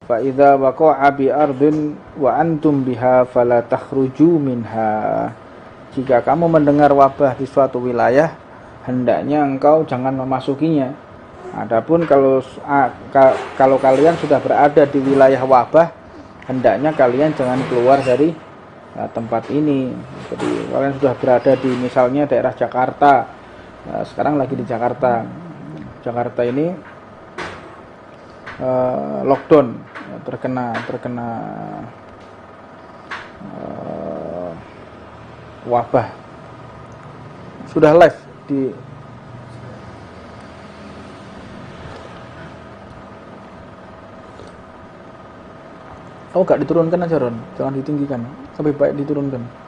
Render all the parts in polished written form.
Fa idza waqa'a bi ardin wa antum biha fala takhruju minha. Jika kamu mendengar wabah di suatu wilayah, hendaknya engkau jangan memasukinya. Adapun kalau kalian sudah berada di wilayah wabah, hendaknya kalian jangan keluar dari tempat ini. Jadi kalian sudah berada di misalnya daerah Jakarta. Sekarang lagi di Jakarta. Jakarta ini lockdown, terkena wabah. Sudah live di gak diturunkan aja Ron, jangan ditinggikan, lebih baik diturunkan.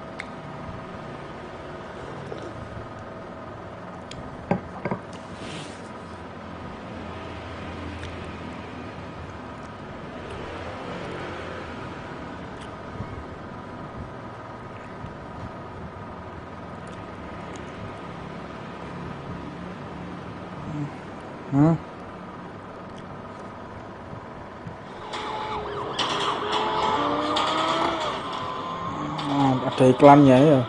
Ada iklannya ya.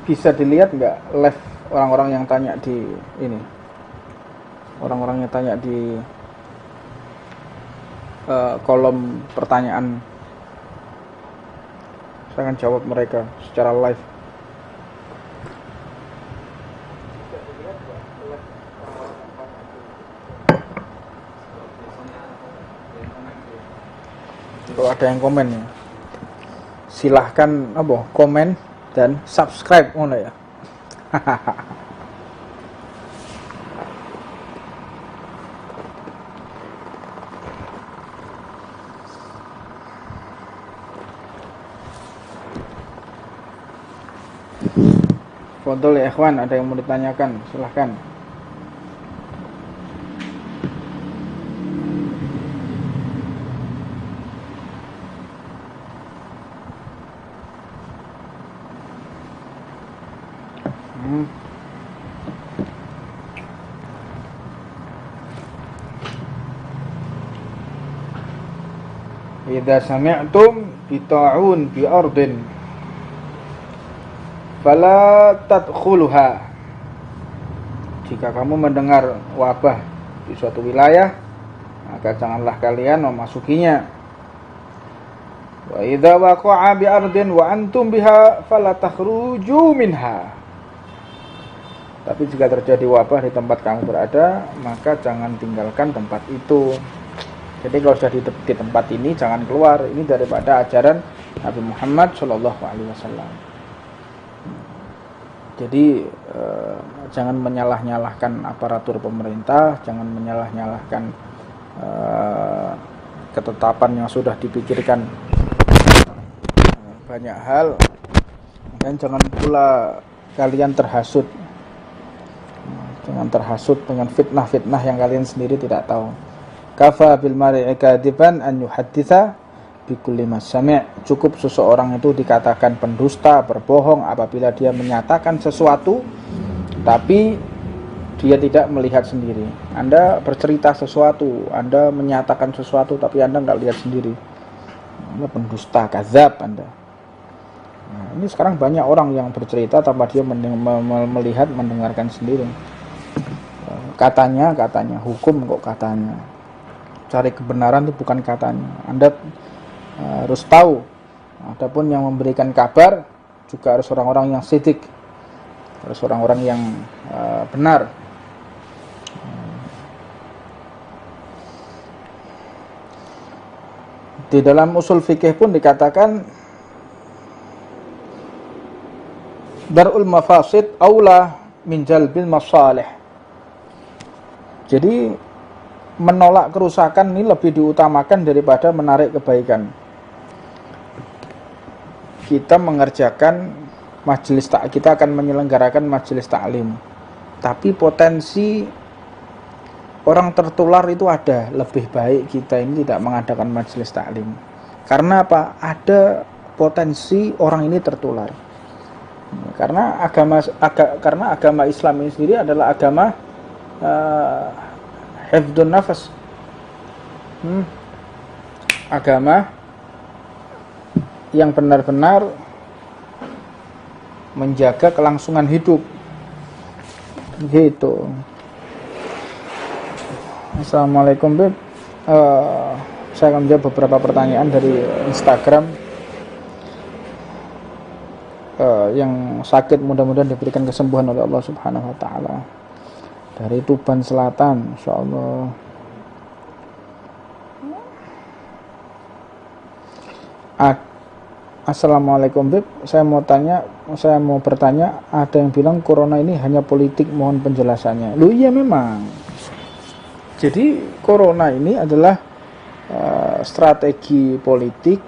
Bisa dilihat nggak live orang-orang yang tanya di ini, orang-orang yang tanya di kolom pertanyaan. Saya akan jawab mereka secara live. Kalau ada yang komen ya, silahkan komen dan subscribe ya. Fadol ya ikhwan, ada yang mau ditanyakan, silahkan. Idza sami'tum bi ta'un bi ardin fala tadkhuluha. Jika kamu mendengar wabah di suatu wilayah, maka janganlah kalian memasukinya. Wa idza waqa'a bi ardin wa antum biha fala takhruju minha. Tapi jika terjadi wabah di tempat kamu berada, maka jangan tinggalkan tempat itu. Jadi kalau sudah di tempat ini jangan keluar. Ini daripada ajaran Nabi Muhammad SAW. Jadi jangan menyalah-nyalahkan aparatur pemerintah, jangan menyalah-nyalahkan ketetapan yang sudah dipikirkan banyak hal, dan jangan pula kalian terhasut. Jangan terhasut dengan fitnah-fitnah yang kalian sendiri tidak tahu. Kafa bil mar'i kadiban an yuhadditsa bikulli ma sami'. Cukup seseorang itu dikatakan pendusta, berbohong apabila dia menyatakan sesuatu tapi dia tidak melihat sendiri. Anda bercerita sesuatu, Anda menyatakan sesuatu tapi Anda enggak lihat sendiri. Anda pendusta, kadzab Anda. Nah, ini sekarang banyak orang yang bercerita tanpa dia melihat, mendengarkan sendiri. Katanya hukum kok katanya. Cari kebenaran itu bukan katanya. Anda harus tahu. Adapun yang memberikan kabar juga harus orang-orang yang sidik, harus orang-orang yang benar. Di dalam usul fikih pun dikatakan darul mafasid aula min jalbil masalih. Jadi menolak kerusakan ini lebih diutamakan daripada menarik kebaikan. Kita akan menyelenggarakan majelis taklim. tapi potensi orang tertular itu ada. Lebih baik kita ini tidak mengadakan majelis taklim. Karena apa? Ada potensi orang ini tertular. Karena agama Islam ini sendiri adalah agama hifdzun nafas. Agama yang benar-benar menjaga kelangsungan hidup. Gitu. Assalamualaikum Beb. Saya akan menjawab beberapa pertanyaan dari Instagram. Yang sakit mudah-mudahan diberikan kesembuhan oleh Allah Subhanahu wa taala. Dari Tuban Selatan, insyaallah. Assalamualaikum Beb. Saya mau bertanya, ada yang bilang corona ini hanya politik, mohon penjelasannya. Loh iya memang. Jadi corona ini adalah strategi politik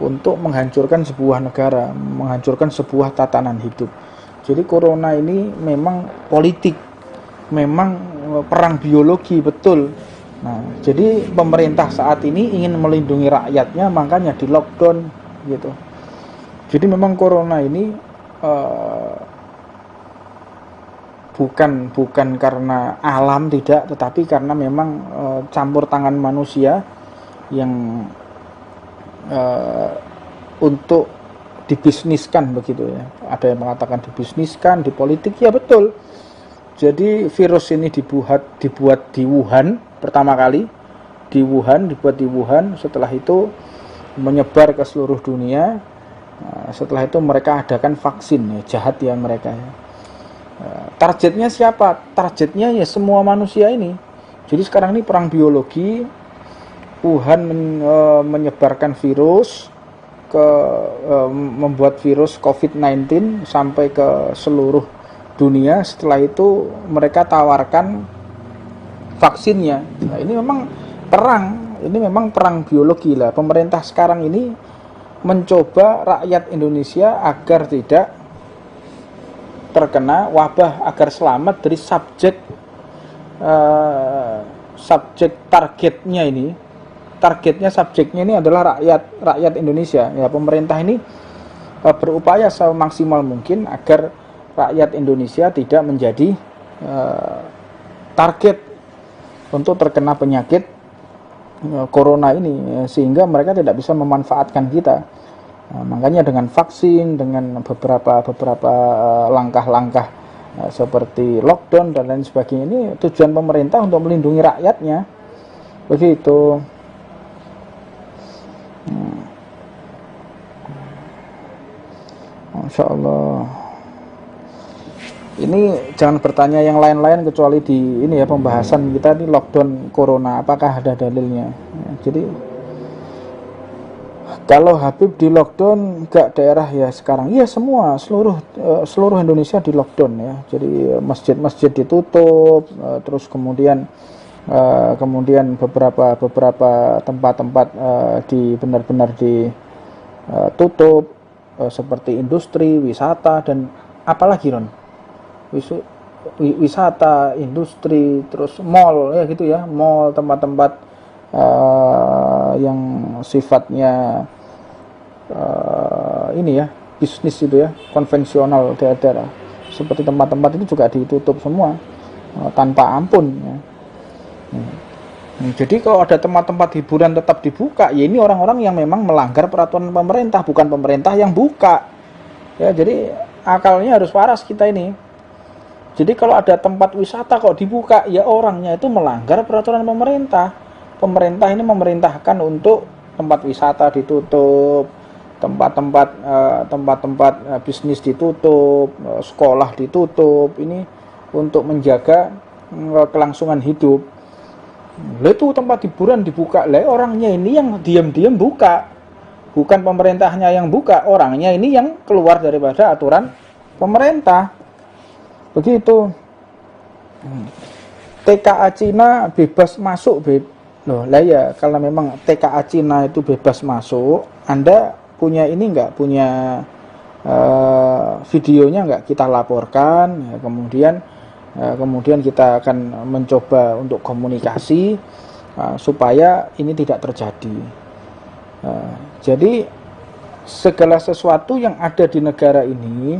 untuk menghancurkan sebuah negara, menghancurkan sebuah tatanan hidup. Jadi corona ini memang politik, memang perang biologi, betul. Nah, jadi pemerintah saat ini ingin melindungi rakyatnya, makanya di lockdown gitu. Jadi memang corona ini bukan karena alam, tidak, tetapi karena memang campur tangan manusia yang untuk dibisniskan begitu ya. Ada yang mengatakan dibisniskan, di politik, ya betul. Jadi virus ini dibuat di Wuhan pertama kali, dibuat di Wuhan, setelah itu menyebar ke seluruh dunia. Setelah itu mereka adakan vaksin, ya jahat ya mereka ya. Targetnya siapa? Targetnya ya semua manusia ini. Jadi sekarang ini perang biologi. Wuhan menyebarkan virus membuat virus COVID-19 sampai ke seluruh dunia. Setelah itu mereka tawarkan vaksinnya. Nah, ini memang perang biologi lah. Pemerintah sekarang ini mencoba rakyat Indonesia agar tidak terkena wabah, agar selamat dari subjek targetnya ini. Subjeknya ini adalah rakyat Indonesia. Ya, pemerintah ini berupaya semaksimal mungkin agar rakyat Indonesia tidak menjadi target untuk terkena penyakit corona ini, sehingga mereka tidak bisa memanfaatkan kita. Makanya dengan vaksin, dengan beberapa langkah-langkah seperti lockdown dan lain sebagainya, ini tujuan pemerintah untuk melindungi rakyatnya. Begitu. Masya Allah. Ini jangan bertanya yang lain-lain kecuali di ini ya, pembahasan kita ini lockdown corona, apakah ada dalilnya. Jadi kalau Habib di lockdown enggak daerah ya sekarang, iya semua seluruh Indonesia di lockdown ya. Jadi masjid-masjid ditutup, terus kemudian beberapa tempat-tempat benar-benar ditutup, seperti industri, wisata, dan apalagi Ron, wisata, industri, terus mall ya gitu ya, mall, tempat-tempat yang sifatnya ini ya, bisnis itu ya, konvensional daerah-daerah seperti tempat-tempat itu juga ditutup semua tanpa ampun ya. Jadi kalau ada tempat-tempat hiburan tetap dibuka, ya ini orang-orang yang memang melanggar peraturan pemerintah, bukan pemerintah yang buka. Ya, jadi akalnya harus waras kita ini. Jadi kalau ada tempat wisata kok dibuka, ya orangnya itu melanggar peraturan pemerintah. Pemerintah ini memerintahkan untuk tempat wisata ditutup, tempat-tempat bisnis ditutup, sekolah ditutup. Ini untuk menjaga kelangsungan hidup. Lah itu tempat hiburan dibuka, lah orangnya ini yang diam-diam buka, bukan pemerintahnya yang buka, orangnya ini yang keluar daripada aturan pemerintah. Begitu. TKA Cina bebas masuk, Beb. Loh, lah ya, kalau memang TKA Cina itu bebas masuk, Anda punya ini enggak, punya videonya enggak, kita laporkan ya, kemudian Kemudian kita akan mencoba untuk komunikasi supaya ini tidak terjadi. Jadi segala sesuatu yang ada di negara ini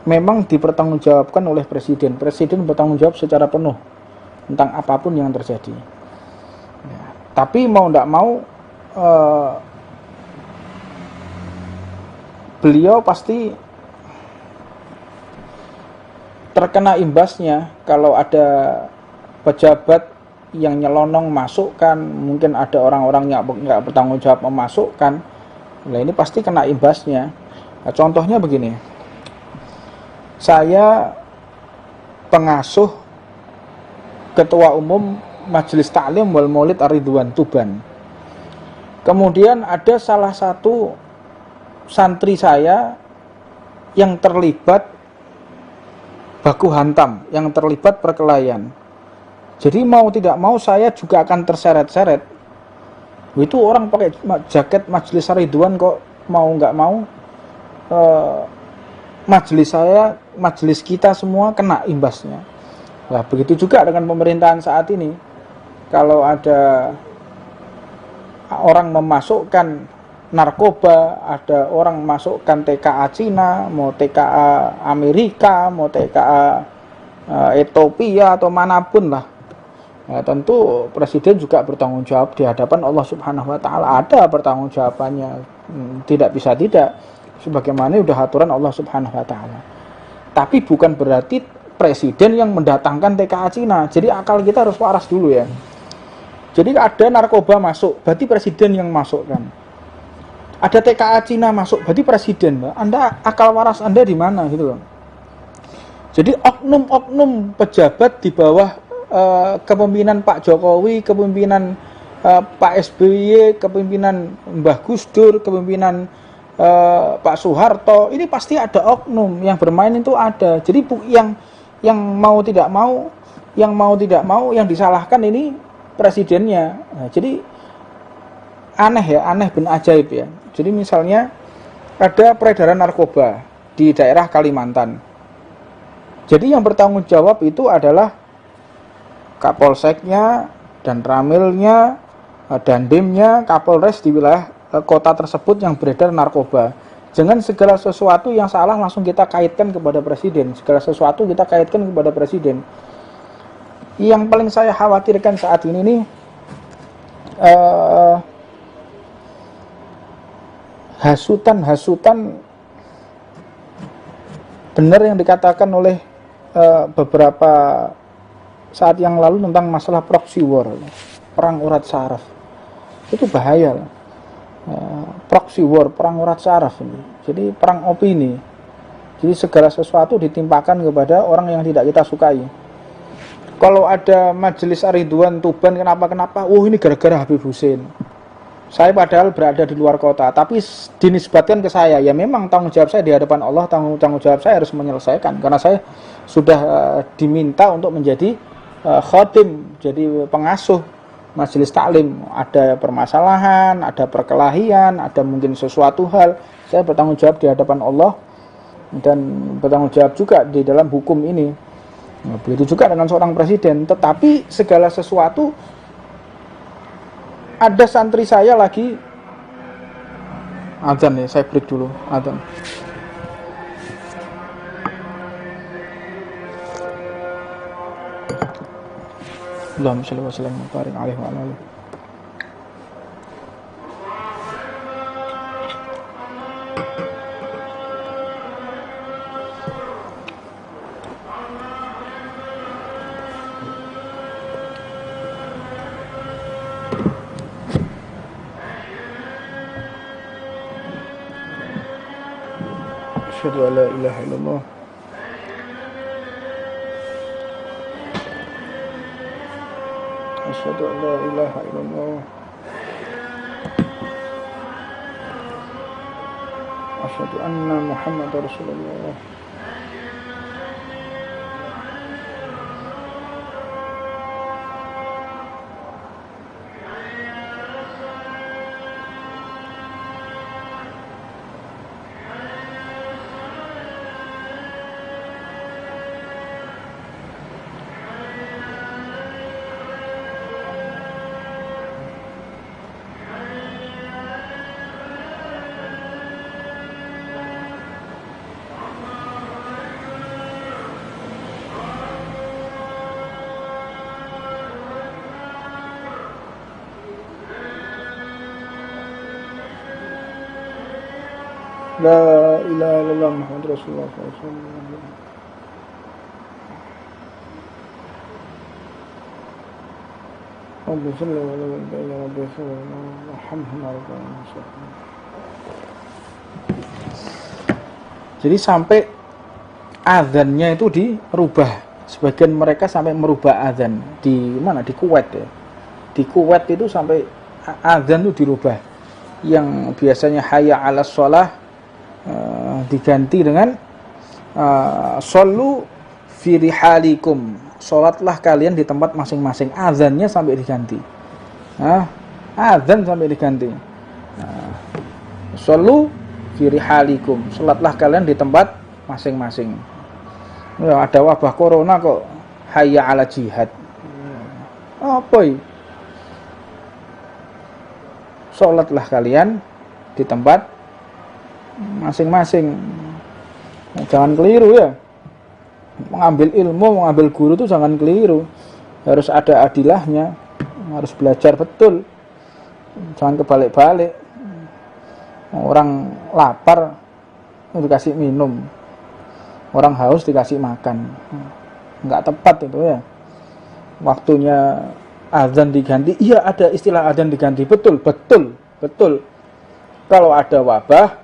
memang dipertanggungjawabkan oleh presiden. Presiden bertanggung jawab secara penuh tentang apapun yang terjadi. Tapi mau tidak mau beliau pasti terkena imbasnya kalau ada pejabat yang nyelonong masukkan, mungkin ada orang-orang yang nggak bertanggung jawab memasukkan. Nah ini pasti kena imbasnya. Nah, contohnya begini, saya pengasuh ketua umum Majelis Ta'lim wal Maulid Ar-Ridwan Tuban. Kemudian ada salah satu santri saya yang terlibat baku hantam, yang terlibat perkelahian. Jadi mau tidak mau saya juga akan terseret-seret. Itu orang pakai jaket Majelis Ar-Ridwan kok mau nggak mau majelis saya, majelis kita semua kena imbasnya. Nah begitu juga dengan pemerintahan saat ini. Kalau ada orang memasukkan narkoba, ada orang masukkan TKA Cina, mau TKA Amerika, mau TKA Ethiopia atau manapun lah. Nah, tentu presiden juga bertanggung jawab di hadapan Allah Subhanahu wa taala. Ada pertanggungjawabannya. Tidak bisa tidak. Sebagaimana sudah aturan Allah Subhanahu wa taala. Tapi bukan berarti presiden yang mendatangkan TKA Cina. Jadi akal kita harus waras dulu ya. Jadi ada narkoba masuk, berarti presiden yang masukkan. Ada TKA Cina masuk, berarti presiden. Anda akal waras Anda di mana gitu loh. Jadi oknum-oknum pejabat di bawah kepemimpinan Pak Jokowi, kepemimpinan Pak SBY, kepemimpinan Mbah Gus Dur, kepemimpinan Pak Soeharto, ini pasti ada oknum yang bermain itu ada. Jadi yang mau tidak mau, yang disalahkan ini presidennya. Nah, jadi aneh ya, aneh bin ajaib ya. Jadi misalnya ada peredaran narkoba di daerah Kalimantan. Jadi yang bertanggung jawab itu adalah Kapolseknya dan Ramilnya dan Dimnya, Kapolres di wilayah kota tersebut yang beredar narkoba. Jangan segala sesuatu yang salah langsung kita kaitkan kepada presiden. Segala sesuatu kita kaitkan kepada presiden. Yang paling saya khawatirkan saat ini nih hasutan benar yang dikatakan oleh beberapa saat yang lalu tentang masalah proxy war, perang urat saraf. Itu bahaya. Proxy war, perang urat saraf ini. Jadi perang opini. Jadi segala sesuatu ditimpakan kepada orang yang tidak kita sukai. Kalau ada Majelis Ar-Ridwan Tuban kenapa-kenapa, ini gara-gara Habib Hussein. Saya padahal berada di luar kota, tapi dinisbatkan ke saya. Ya memang tanggung jawab saya di hadapan Allah, tanggung jawab saya harus menyelesaikan. Karena saya sudah diminta untuk menjadi khotim, jadi pengasuh Majelis Taklim. Ada permasalahan, ada perkelahian, ada mungkin sesuatu hal, saya bertanggung jawab di hadapan Allah dan bertanggung jawab juga di dalam hukum ini. Nah, begitu juga dengan seorang presiden. Tetapi segala sesuatu, ada santri saya lagi azan ya, saya break dulu azan. Allahumma shalli wa sallim wa barik alaihi wa alihi. Asyhadu an la ilaha illallah. Asyhadu an la ilaha illallah. Asyhadu anna Muhammadar Rasulullah. La ilaha illallah Muhammad Rasulullah SAW. Rabbi salli wa ala ya Rabbi sallallahu alaihi. Jadi sampai azannya itu dirubah. Sebagian mereka sampai merubah azan di mana? Di Kuwait ya. Di Kuwait itu sampai azan itu dirubah. Yang biasanya hayya 'alas shalah diganti dengan shollu fi rihalikum. Salatlah kalian di tempat masing-masing. Azannya sampai diganti. Azan sampai diganti. Shollu fi rihalikum. Salatlah kalian di tempat masing-masing. Ya, ada wabah corona kok hayya 'ala jihad. Apa ini? Salatlah kalian di tempat masing-masing. Jangan keliru ya. Mengambil ilmu, mengambil guru itu jangan keliru. Harus ada adilahnya. Harus belajar betul. Jangan kebalik-balik. Orang lapar dikasih minum. Orang haus dikasih makan. Enggak tepat itu ya. Waktunya azan diganti. Iya, ada istilah azan diganti. Betul. Kalau ada wabah,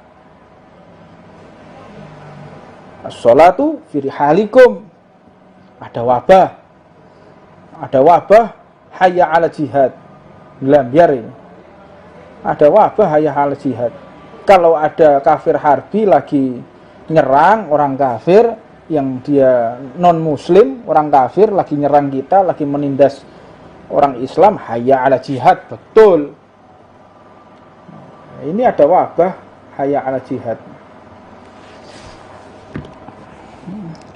as-sholatu fi rihalikum. Ada wabah, hayya 'ala jihad. Biar ini. Ada wabah, hayya 'ala jihad. Kalau ada kafir harbi lagi nyerang orang kafir yang dia non muslim, orang kafir lagi nyerang kita, lagi menindas orang Islam, hayya 'ala jihad. Betul. Ini ada wabah, hayya 'ala jihad.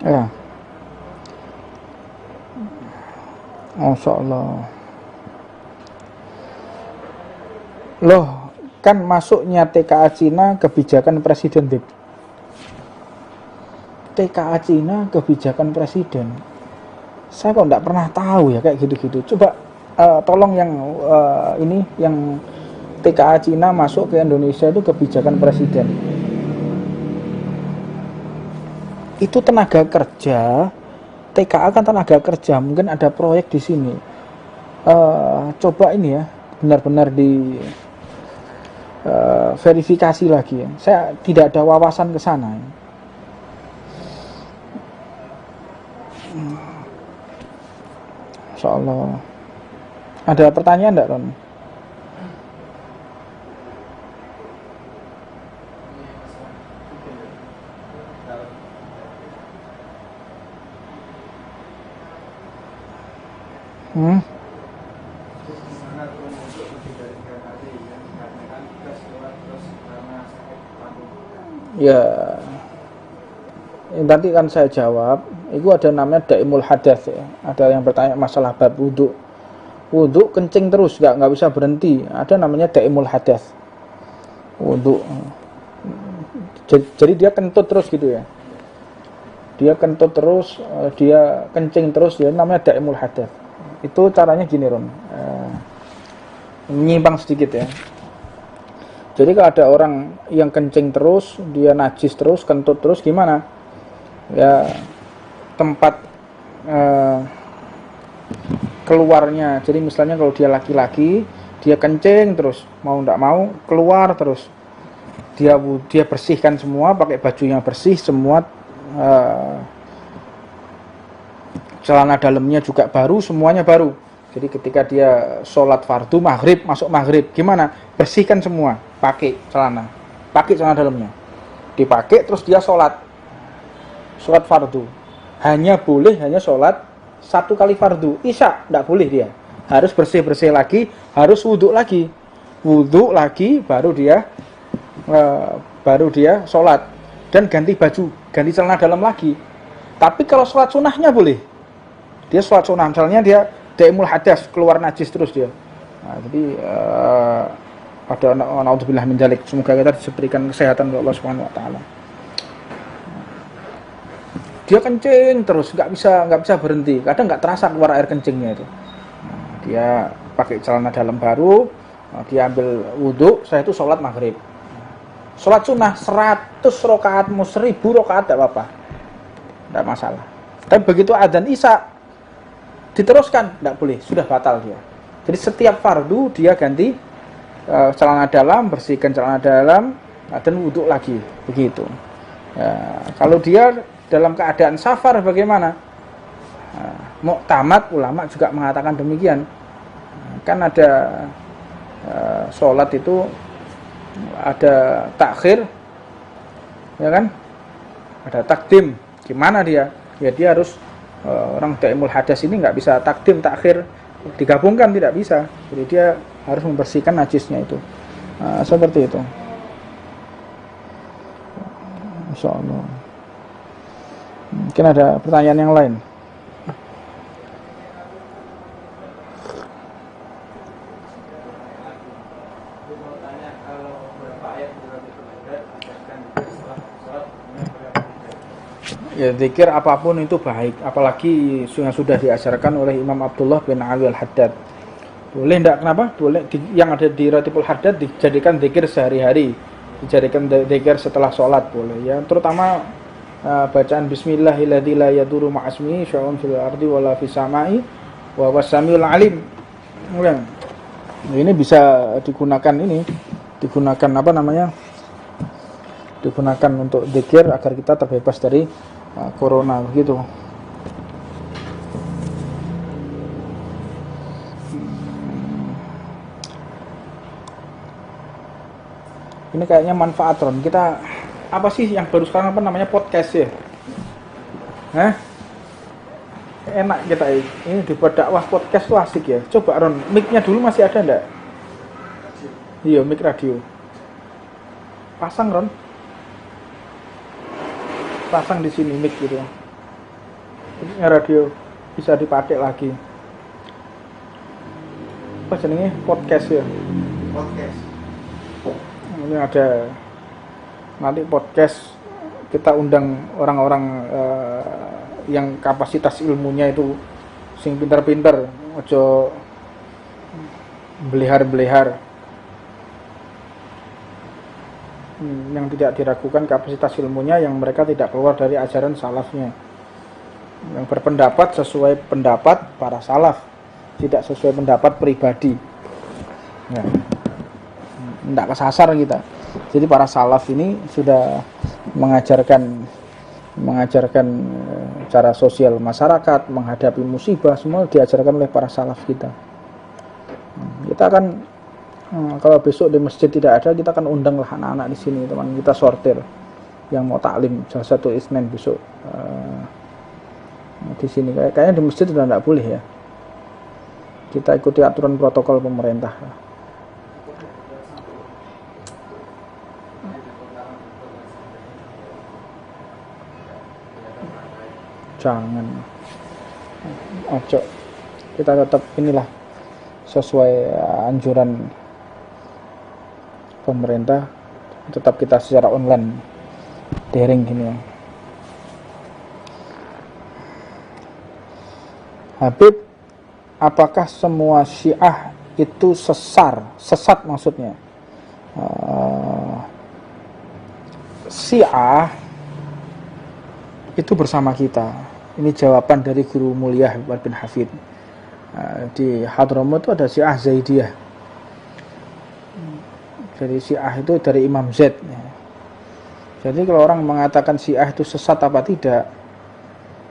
Ya. Masya Allah. Loh, kan masuknya TKA Cina kebijakan presiden. TKA Cina kebijakan presiden. Saya kok enggak pernah tahu ya kayak gitu-gitu. Coba tolong yang ini yang TKA Cina masuk ke Indonesia itu kebijakan presiden. Itu tenaga kerja, TKA kan tenaga kerja, mungkin ada proyek di sini. Coba ini ya, benar-benar di verifikasi lagi ya. Saya tidak ada wawasan ke sana. Ya. Insyaallah. Ada pertanyaan enggak, Ron? Ya, nanti kan saya jawab. Itu ada namanya daimul hadas ya. Ada yang bertanya masalah bab wudhu. Wudhu kencing terus, nggak bisa berhenti. Ada namanya daimul hadas. Wudhu. Jadi dia kentut terus gitu ya. Dia kentut terus, dia kencing terus, dia namanya daimul hadas. Itu caranya gini, Ron. Menyimpang sedikit ya. Jadi kalau ada orang yang kencing terus, dia najis terus, kentut terus, gimana? Ya, tempat keluarnya. Jadi misalnya kalau dia laki-laki, dia kencing terus, mau tidak mau keluar terus. Dia bersihkan semua, pakai baju yang bersih, semua celana dalamnya juga baru, semuanya baru. Jadi ketika dia sholat fardu maghrib, masuk maghrib, gimana? Bersihkan semua, pakai celana dalamnya, dipakai terus dia sholat fardu. Hanya sholat satu kali fardu. Isya tidak boleh dia, harus bersih lagi, harus wudhu lagi, baru dia sholat dan ganti baju, ganti celana dalam lagi. Tapi kalau sholat sunnahnya boleh. Dia sholat sunnah, misalnya dia daimul hadas, keluar najis terus dia. Nah, jadi ada naudzubillah min dzalik. Semoga kita diberikan kesehatan oleh Allah Subhanahu wa taala. Dia kencing terus, nggak bisa berhenti. Kadang nggak terasa keluar air kencingnya itu. Nah, dia pakai celana dalam baru, dia ambil wudhu, saya itu sholat maghrib. Sholat sunnah 100 rakaat mau 1000 rakaat tidak apa-apa, tidak masalah. Tapi begitu adzan Isya diteruskan, tidak boleh, sudah batal dia. Jadi setiap fardu dia ganti celana dalam, bersihkan celana dalam, dan wudhu lagi, begitu. Ya, kalau dia dalam keadaan safar bagaimana? Muqtamad, ulama juga mengatakan demikian. Kan ada sholat itu ada takhir, ya kan? Ada takdim. Gimana dia? Ya dia harus orang daimul hadas ini nggak bisa takdim takhir digabungkan, tidak bisa. Jadi dia harus membersihkan najisnya itu. Seperti itu. Insyaallah. Mungkin ada pertanyaan yang lain. Ya, zikir apapun itu baik, apalagi yang sudah diajarkan oleh Imam Abdullah bin Ali Al-Haddad. Boleh enggak, kenapa? Boleh yang ada di Ratibul Haddad dijadikan zikir sehari-hari, dijadikan zikir setelah sholat, boleh ya. Terutama bacaan bismillahilladzi la yadurru ma'asmihi syai'un fil ardi wala fis samai wa huwas samiul alim. Ini bisa digunakan apa namanya? Digunakan untuk zikir agar kita terbebas dari corona, begitu. Ini kayaknya manfaat, Ron. Kita apa sih yang baru sekarang apa namanya podcast ya? Enak kita ini dibuat dakwah podcast tuh asik ya. Coba Ron, mic-nya dulu masih ada enggak? Iya, mic radio. Pasang Ron. Pasang di sini mic gitu. Mic-nya radio bisa dipakai lagi. Apa jenenge? Podcast ya. Podcast. Ini ada nanti podcast, kita undang orang-orang yang kapasitas ilmunya itu sing pintar-pintar, ojo belihar-belihar, yang tidak diragukan kapasitas ilmunya, yang mereka tidak keluar dari ajaran salafnya, yang berpendapat sesuai pendapat para salaf, tidak sesuai pendapat pribadi ya. Tidak kesasar kita. Jadi para salaf ini sudah mengajarkan cara sosial masyarakat, menghadapi musibah, semua diajarkan oleh para salaf kita. Kita akan kalau besok di masjid tidak ada, kita akan undanglah anak-anak di sini, teman kita sortir yang mau taklim salah satu Isnin besok di sini. Kayaknya di masjid sudah tidak boleh ya. Kita ikuti aturan protokol pemerintah. Jangan, ojo, kita tetap inilah sesuai anjuran pemerintah, tetap kita secara online daring gini ya. Habib, apakah semua Syiah itu sesat maksudnya? Syiah itu bersama kita. Ini jawaban dari guru mulia Habib bin Hafid. Di Hadramaut itu ada Syiah Zaidiyah. Jadi Syiah itu dari Imam Zaid. Jadi kalau orang mengatakan Syiah itu sesat apa tidak,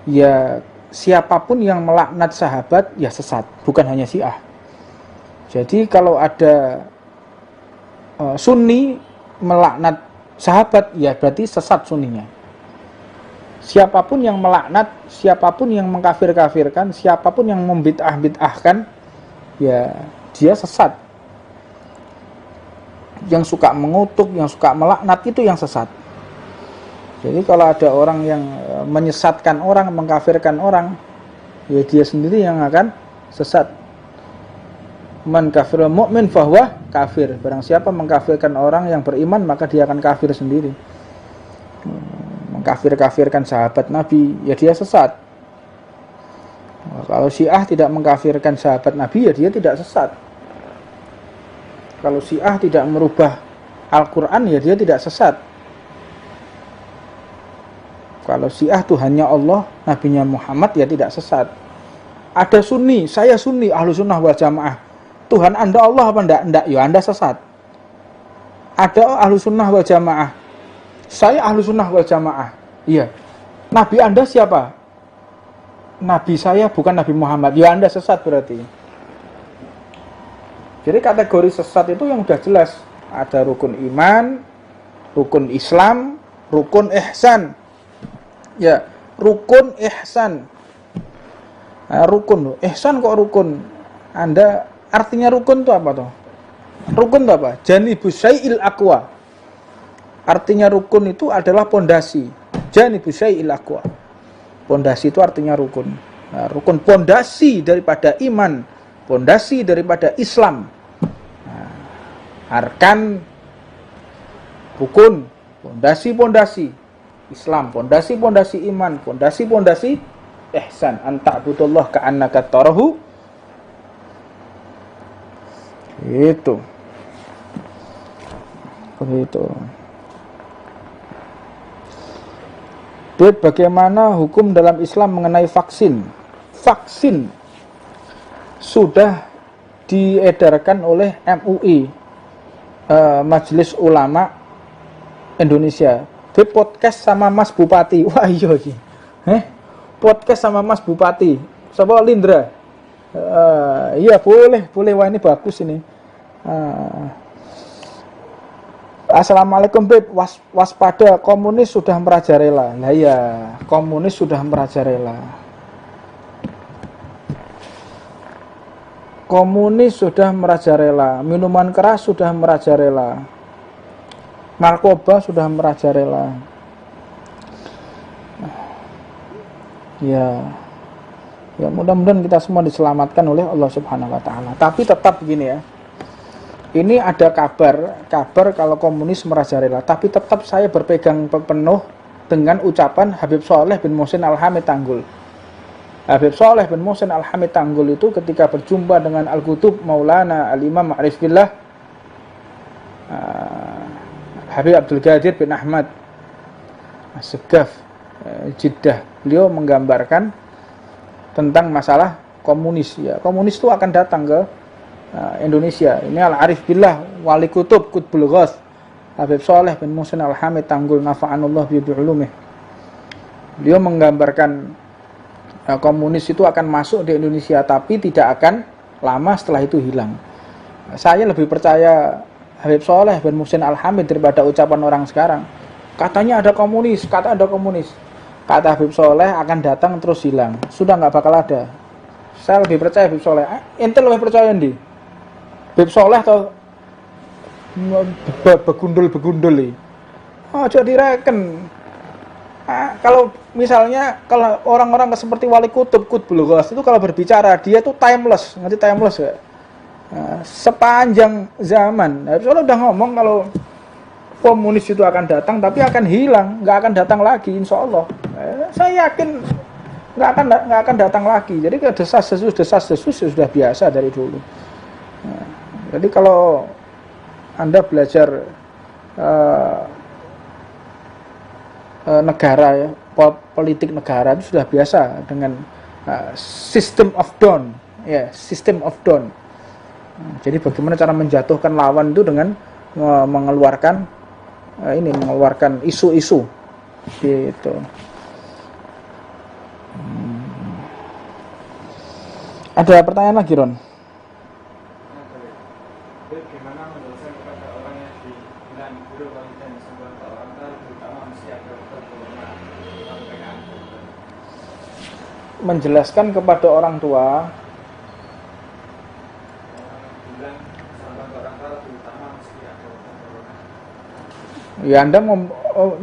ya siapapun yang melaknat sahabat ya sesat, bukan hanya Syiah. Jadi kalau ada Sunni melaknat sahabat, ya berarti sesat Sunninya. Siapapun yang melaknat, siapapun yang mengkafir-kafirkan, siapapun yang membid'ah-bid'ahkan, ya dia sesat. Yang suka mengutuk, yang suka melaknat, itu yang sesat. Jadi kalau ada orang yang menyesatkan orang, mengkafirkan orang, ya dia sendiri yang akan sesat. Man kafirul mu'min fahuwa kafir. Barang siapa mengkafirkan orang yang beriman, maka dia akan kafir sendiri. Mengkafir-kafirkan sahabat Nabi, ya dia sesat. Kalau Syiah tidak mengkafirkan sahabat Nabi, ya dia tidak sesat. Kalau Syiah tidak merubah Al-Quran, ya dia tidak sesat. Kalau Syiah Tuhannya Allah, Nabinya Muhammad, ya tidak sesat. Ada Sunni, saya Sunni, Ahlu Sunnah wal Jamaah. Tuhan Anda Allah apa enggak? Enggak, ya Anda sesat. Ada Ahlu Sunnah wal Jamaah, saya Ahlu Sunnah wal Jamaah. Iya. Nabi Anda siapa? Nabi saya bukan Nabi Muhammad. Ya Anda sesat berarti. Jadi kategori sesat itu yang sudah jelas. Ada rukun iman, rukun Islam, rukun ihsan. Ya, rukun ihsan. Nah, rukun, ihsan kok rukun? Anda artinya rukun itu apa toh? Rukun itu apa? Janibus syai'il aqwa. Artinya rukun itu adalah pondasi. Janibus syai'il aqwa. Pondasi itu artinya rukun. Nah, rukun pondasi daripada iman, pondasi daripada Islam. Nah, arkan rukun, pondasi-pondasi Islam, pondasi-pondasi iman, pondasi-pondasi ihsan. Anta'budullah ka'annaka tarahu. Itu. Begitu. Bagaimana hukum dalam Islam mengenai vaksin? Vaksin sudah diedarkan oleh MUI, Majelis Ulama Indonesia. Podcast sama Mas Bupati. Wah iya iki. Podcast sama Mas Bupati. Siapa Lindra? Iya boleh. Wah ini bagus ini. Assalamualaikum Beb. Waspada, komunis sudah merajalela. Lah iya, komunis sudah merajalela. Komunis sudah merajalela. Minuman keras sudah merajalela. Narkoba sudah merajalela. Ya mudah-mudahan kita semua diselamatkan oleh Allah Subhanahu wa taala. Tapi tetap begini ya. Ini ada kabar kalau komunis merajalela, tapi tetap saya berpegang penuh dengan ucapan Habib Shaleh bin Muhsin Al-Hamid Tanggul. Habib Shaleh bin Muhsin Al-Hamid Tanggul itu ketika berjumpa dengan Al-Qutub Maulana Al-Imam Ma'rif Billah Habib Abdul Qadir bin Ahmad Segaf Jeddah, beliau menggambarkan tentang masalah komunis. Ya, komunis itu akan datang ke Indonesia. Ini Al-Arif Billah Wali Kutub Qutbul Ghaus Habib Shaleh bin Muhsin Al-Hamid Tanggul nafa'anullah bi ulumih. Beliau menggambarkan komunis itu akan masuk di Indonesia, tapi tidak akan lama setelah itu hilang. Saya lebih percaya Habib Shaleh bin Muhsin Al-Hamid daripada ucapan orang sekarang. Katanya ada komunis, kata Habib Shaleh akan datang terus hilang. Sudah nggak bakal ada. Saya lebih percaya Habib Shaleh. Ente lebih percaya ndi? Habib Shaleh atau begundul nih? Oh, jadi direken. Kalau misalnya kalau orang-orang seperti Wali Kutub Qutbul Ghaus itu kalau berbicara dia tuh timeless, ngerti timeless gak? Sepanjang zaman. Soalnya udah ngomong kalau komunis itu akan datang tapi akan hilang, nggak akan datang lagi insya Allah. Saya yakin nggak akan datang lagi. Jadi desas-desus sudah biasa dari dulu. Jadi kalau Anda belajar negara ya, politik negara itu sudah biasa dengan system of down, ya, system of down. Jadi bagaimana cara menjatuhkan lawan itu dengan mengeluarkan isu-isu gitu. Ada pertanyaan lagi, Ron? Bagaimana menjelaskan kepada orang yang dibilang guru dan sebuah orang terutama usia berkorban PKN? Menjelaskan kepada orang tua ya, Anda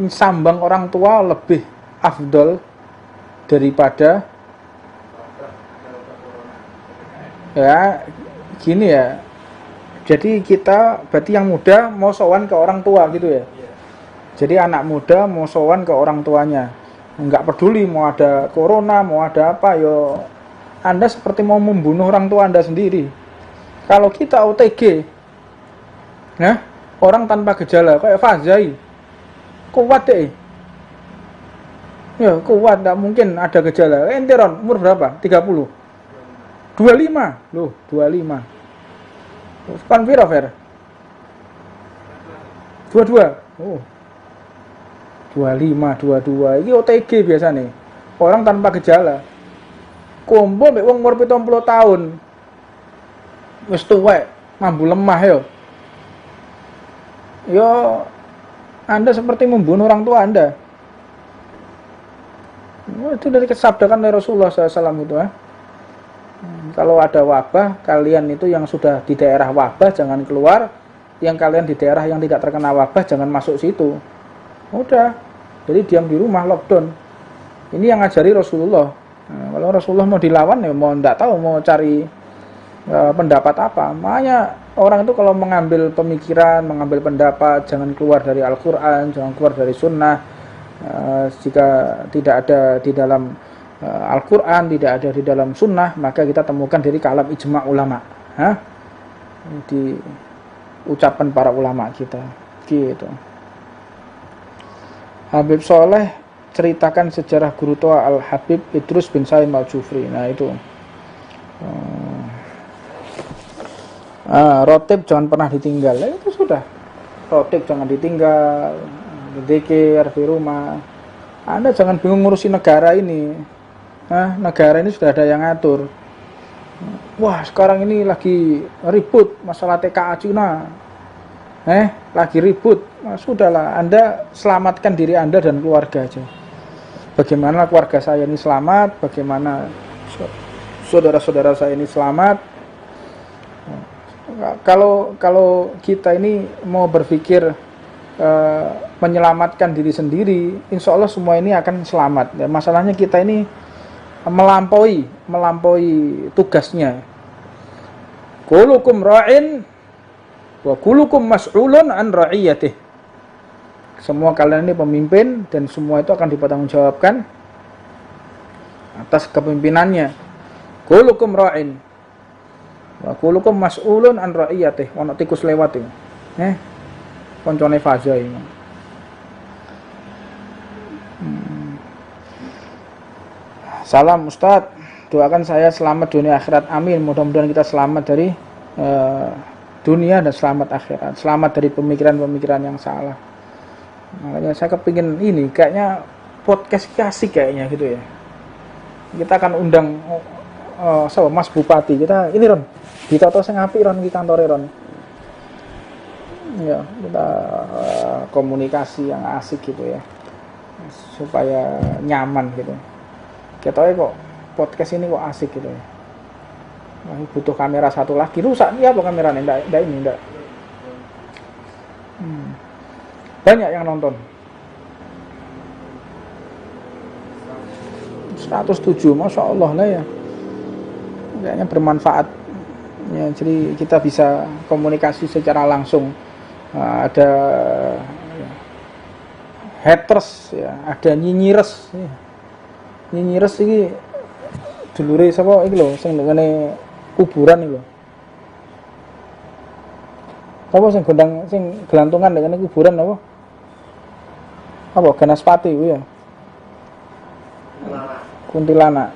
sambang orang tua lebih afdol daripada ya gini ya. Jadi kita berarti yang muda mau sowan ke orang tua gitu ya. Jadi anak muda mau sowan ke orang tuanya, nggak peduli mau ada corona mau ada apa, yo Anda seperti mau membunuh orang tua Anda sendiri. Kalau kita OTG, nah orang tanpa gejala kayak Fazai kuat deh. Ya kuat, tidak mungkin ada gejala. Ente Ron, umur berapa? 30? 25? Loh 25. Kan piro Fer? 22? Oh 25, 22. Ini OTG biasa nih. Orang tanpa gejala. Kumpul mbek wong umur 70 tahun. Wis tuwek, mambu lemah yo. Yo Anda seperti membunuh orang tua Anda. Itu dari kesabdakan dari Rasulullah SAW itu. Kalau ada wabah, kalian itu yang sudah di daerah wabah jangan keluar. Yang kalian di daerah yang tidak terkena wabah jangan masuk situ. Udah, jadi diam di rumah, lockdown. Ini yang ngajari Rasulullah. Nah, kalau Rasulullah mau dilawan ya mau tidak tahu mau cari pendapat apa. Makanya orang itu kalau mengambil pemikiran, mengambil pendapat, jangan keluar dari Al-Quran, jangan keluar dari Sunnah. Jika tidak ada di dalam Al-Quran, tidak ada di dalam Sunnah, maka kita temukan dari kalam ijma' ulama. Di ucapan para ulama kita. Gitu. Habib Soleh ceritakan sejarah guru tua Al-Habib Idrus bin Saim Al-Jufri. Nah itu. Rotib jangan pernah ditinggal. Itu sudah. Rotib jangan ditinggal. Dzikir di rumah. Anda jangan bingung ngurusi negara ini. Negara ini sudah ada yang ngatur. Wah, sekarang ini lagi ribut masalah TKA Cina. Lagi ribut. Nah, sudahlah, Anda selamatkan diri Anda dan keluarga aja. Bagaimana keluarga saya ini selamat, bagaimana saudara-saudara saya ini selamat. Kalau kita ini mau berpikir menyelamatkan diri sendiri, insya Allah semua ini akan selamat. Ya, masalahnya kita ini melampaui tugasnya. Kullukum ra'in wa kullukum mas'ulun an ra'iyatih. Semua kalian ini pemimpin dan semua itu akan dipertanggungjawabkan atas kepemimpinannya. Kullukum ra'in wa kullukum mas'ulun an ra'iyatih. Ono tikus lewat iki. Koncone Faza ini. Salam Ustadz, doakan saya selamat dunia akhirat, amin. Mudah-mudahan kita selamat dari dunia dan selamat akhirat, selamat dari pemikiran-pemikiran yang salah. Makanya saya kepingin ini, kayaknya podcast asik kayaknya gitu ya. Kita akan undang Mas Bupati, kita ini Ron, ditoto sing apik Ron di kantore Ron. Ya, kita komunikasi yang asik gitu ya, supaya nyaman gitu. Ketoknya kok podcast ini kok asik gitu ya. Butuh kamera satu lagi, rusak ya apa kameranya? Enggak. Banyak yang nonton. 107, Masya Allah lah ya. Kayaknya bermanfaat. Ya, jadi kita bisa komunikasi secara langsung. Ada haters ya, ada nyinyires ya. Nyinyires iki dulure sapa iki lho sing ndengane kuburan iki lho. Apa sing gondang sing gelantungan ndengane kuburan apa? Apa Ganaspati ku ya? Kuntilanak.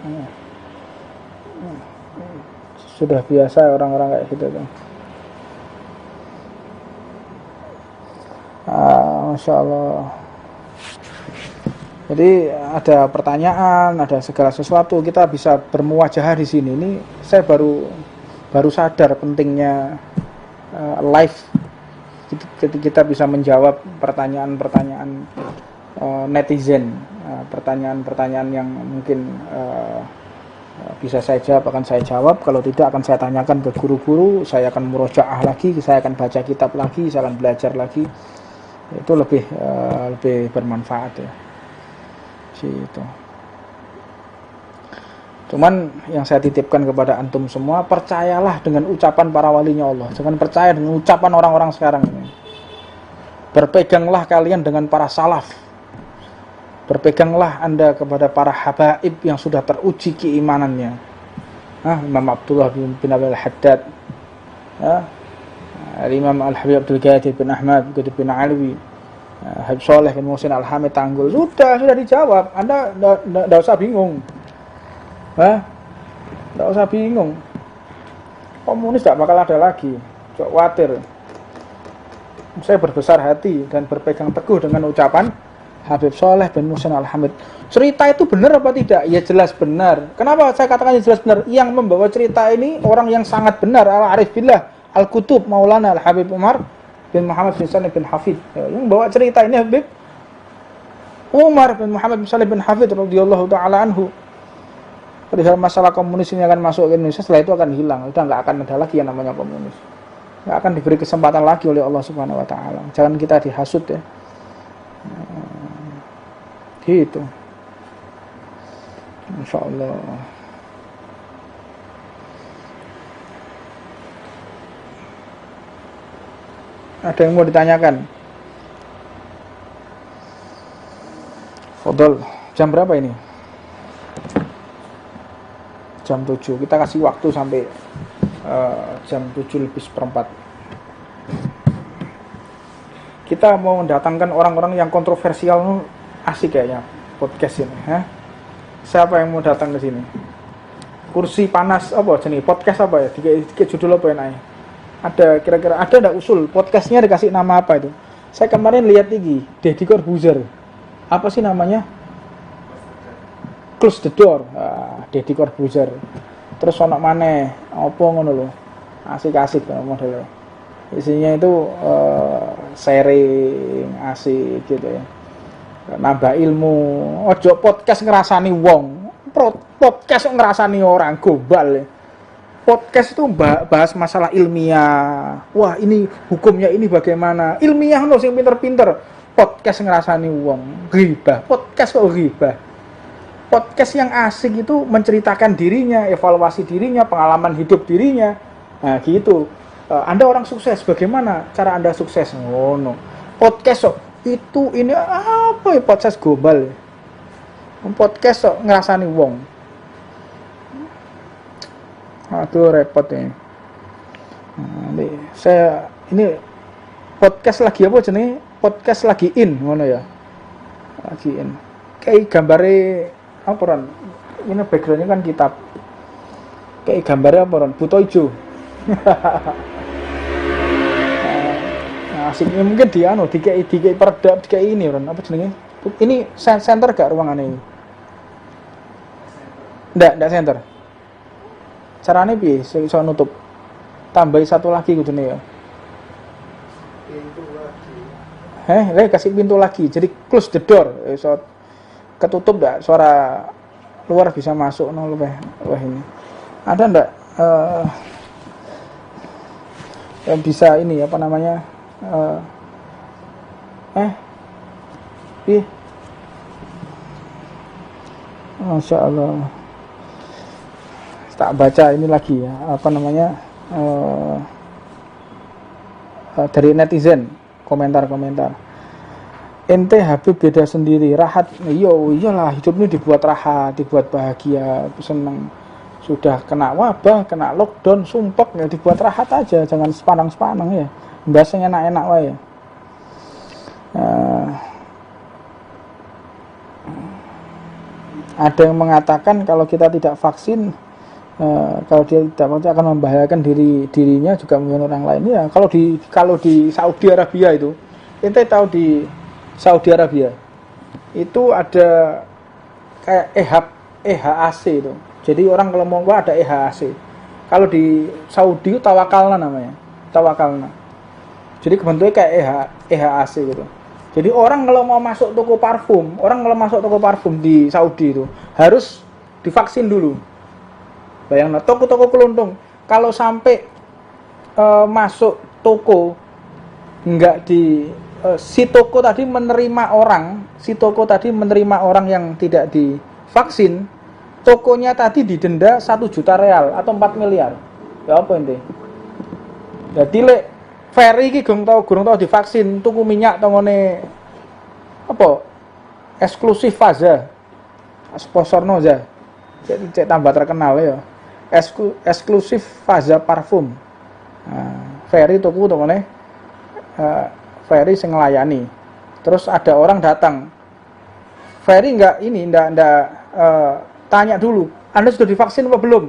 Sudah biasa orang-orang kayak gitu tuh. Masya Allah. Jadi ada pertanyaan, ada segala sesuatu, kita bisa bermuwajahah di sini. Ini saya baru sadar pentingnya live. Kita bisa menjawab pertanyaan-pertanyaan netizen, pertanyaan-pertanyaan yang mungkin bisa saya jawab, akan saya jawab. Kalau tidak akan saya tanyakan ke guru-guru, saya akan murojaah lagi, saya akan baca kitab lagi, saya akan belajar lagi. Itu lebih bermanfaat ya. Gitu. Cuman yang saya titipkan kepada antum semua, percayalah dengan ucapan para walinya Allah. Jangan percaya dengan ucapan orang-orang sekarang ini. Berpeganglah kalian dengan para salaf. Berpeganglah Anda kepada para habaib yang sudah teruji keimanannya. Imam Abdullah bin Abil Haddad, Imam Al-Habib Abdul Qadir bin Ahmad bin Alwi, Habib Soleh bin Muhsin Al-Hamid Tanggul. Sudah dijawab. Anda enggak usah bingung. Enggak usah bingung. Komunis tidak bakal ada lagi. Jangan khawatir. Saya berbesar hati dan berpegang teguh dengan ucapan Habib Soleh bin Muhsin Al-Hamid. Cerita itu benar apa tidak? Ya jelas benar. Kenapa saya katakan jelas benar? Yang membawa cerita ini orang yang sangat benar, Al-Arif Billah Al-Kutub Maulana Al-Habib Umar bin Muhammad bin Salim bin Hafid. Yang bawa cerita ini Habib Umar bin Muhammad bin Salim bin Hafid radhiyallahu taala anhu. Perihal masalah komunis ini akan masuk ke Indonesia, setelah itu akan hilang. Udah nggak akan ada lagi yang namanya komunis. Nggak akan diberi kesempatan lagi oleh Allah Subhanahu wa taala. Jangan kita dihasut ya. Gitu. Insyaallah. Ada yang mau ditanyakan? Fadol, jam berapa ini? Jam 7. Kita kasih waktu sampai jam 7:04. Kita mau mendatangkan orang-orang yang kontroversial. Asik kayaknya podcast ini. Siapa yang mau datang ke sini? Kursi panas apa jenis podcast apa ya? Tiga judul apa yang naik? Ada kira-kira ada enggak usul podcastnya dikasih nama apa itu? Saya kemarin lihat Deddy Corbuzier. Apa sih namanya? Close the Door. Deddy Corbuzier. Terus ono maneh apa ngono lho. Asik-asik modelnya. Isinya itu sharing asik gitu ya. Nambah ilmu. Ojo podcast ngerasani wong. Podcast ngerasani orang gombal ya. Podcast itu bahas masalah ilmiah. Wah, ini hukumnya ini bagaimana? Ilmiah loh sing pinter-pinter. Podcast ngerasani wong. Ghibah. Podcast kok ghibah. Podcast yang asik itu menceritakan dirinya, evaluasi dirinya, pengalaman hidup dirinya. Nah, gitu. Anda orang sukses, bagaimana cara Anda sukses? No. Podcast kok itu ini apa ya podcast global? Podcast kok ngerasani wong. Aduh repot ini. Saya ini podcast lagi apa jenis? Podcast lagi in ngono ya. Lagi in. Kayak gambare apa ron? Ini backgroundnya kan kitab. Kayak gambarnya apa ron? Buto ijo. Asiknya mungkin di peredap dikai ini ron. Apa jenenge? Ini center gak ruangannya ini? Ndak center. Caranya piye iso nutup? Tambahi satu lagi kudune ya. Pintu lagi. Kasih pintu lagi. Jadi close the door. Iso ketutup enggak? Suara luar bisa masuk wah ini. Ada enggak yang bisa ini apa namanya? Masya Allah. Tak baca ini lagi ya, apa namanya dari netizen komentar. Ente Habib beda sendiri, rahat. Iyalah hidup ini dibuat rahat, dibuat bahagia, senang. Sudah kena wabah, kena lockdown, sumpek ya dibuat rahat aja, jangan sepanang-sepanang ya. Biasanya enak-enak wae. Ada yang mengatakan kalau kita tidak vaksin, kalau dia tidak vaksin akan membahayakan dirinya juga membahayakan orang lain ya. Kalau di Saudi Arabia itu, ente tahu di Saudi Arabia itu ada kayak EHAC itu. Jadi orang kalau mau ada EHAC. Kalau di Saudi itu tawakalna namanya, tawakalna. Jadi kebentuknya kayak EHAC gitu. Jadi orang kalau mau masuk toko parfum di Saudi itu harus divaksin dulu. Bayangkan toko-toko keluntung kalau sampai masuk toko enggak si toko tadi menerima orang yang tidak divaksin, tokonya tadi didenda 1 juta real atau 4 miliar. Ya apa ente? Jadi lek Ferry iki gurung tau divaksin, tuku minyak tongone apa? Eksklusif Faza. Sponsorno aja. Cek tambah terkenal ya. Eksklusif Faza parfum. Nah, ferry tuku to meneh ferry sing nglayani. Terus ada orang datang. Ferry enggak tanya dulu, Anda sudah divaksin apa belum?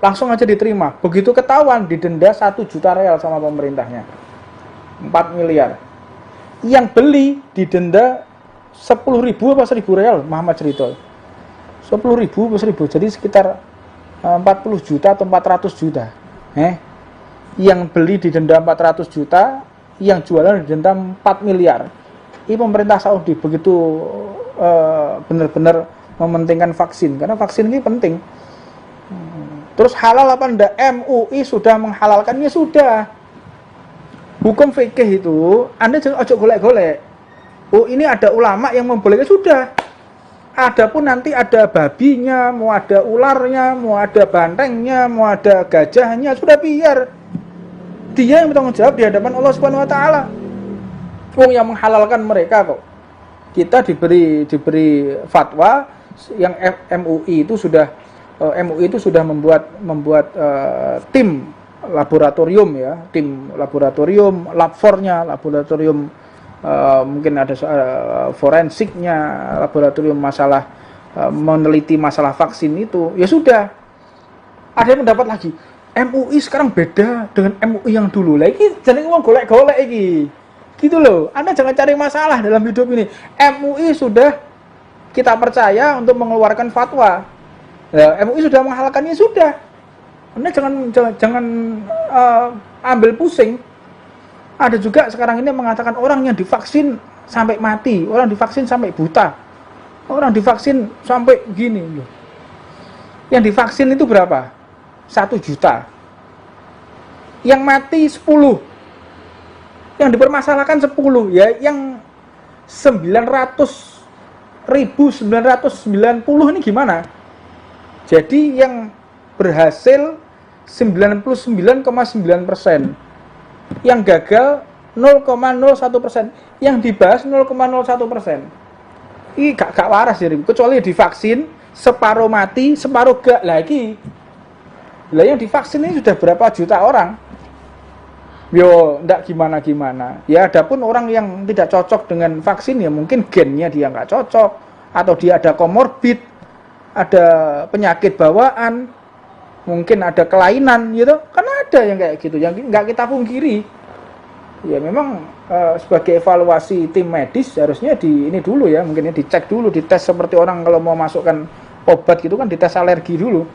Langsung aja diterima. Begitu ketahuan didenda 1 juta real sama pemerintahnya. 4 miliar. Yang beli didenda 10.000 apa 1.000 real, Muhammad cerita. 10.000 apa 1.000, jadi sekitar 40 juta atau 400 juta. Yang beli didenda 400 juta, yang jualan didenda 4 miliar. Ini pemerintah Saudi begitu benar-benar mementingkan vaksin, karena vaksin ini penting. Terus halal apa enggak? MUI sudah menghalalkannya, sudah. Hukum fikih itu, Anda jangan ojo golek-golek. Oh, ini ada ulama yang membolehkan, sudah. Adapun nanti ada babinya, mau ada ularnya, mau ada bantengnya, mau ada gajahnya, sudah biar. Dia yang bertanggung jawab di hadapan Allah Subhanahu wa taala. Yang menghalalkan mereka kok. Kita diberi fatwa yang MUI itu sudah membuat tim laboratorium ya, tim laboratorium, labfornya, laboratorium mungkin ada forensiknya, laboratorium masalah meneliti masalah vaksin itu. Ya sudah. Ada yang mendapat lagi. MUI sekarang beda dengan MUI yang dulu. Lagi jangan ngomong golek-golek iki. Gitu loh. Anda jangan cari masalah dalam hidup ini. MUI sudah kita percaya untuk mengeluarkan fatwa. MUI sudah menghalalkannya, sudah. Anda jangan ambil pusing. Ada juga sekarang ini mengatakan orang yang divaksin sampai mati, orang divaksin sampai buta, orang divaksin sampai gini. Yang divaksin itu berapa? 1 juta. Yang mati 10. Yang dipermasalahkan 10. Ya, yang 900.990 ini gimana? Jadi yang berhasil 99,9%. Yang gagal 0,01%. Yang dibahas 0,01%. Ini gak waras ya, kecuali divaksin separuh mati, separuh gak lagi. Lah yang divaksin ini sudah berapa juta orang? Yo, ndak gimana-gimana. Ya, adapun orang yang tidak cocok dengan vaksin ya mungkin gennya dia nggak cocok, atau dia ada komorbid, ada penyakit bawaan, mungkin ada kelainan gitu. Kan ada yang kayak gitu, yang nggak kita pungkiri. Ya memang sebagai evaluasi tim medis harusnya ini dulu ya, mungkin dicek dulu, dites seperti orang kalau mau masukkan obat gitu kan, dites alergi dulu.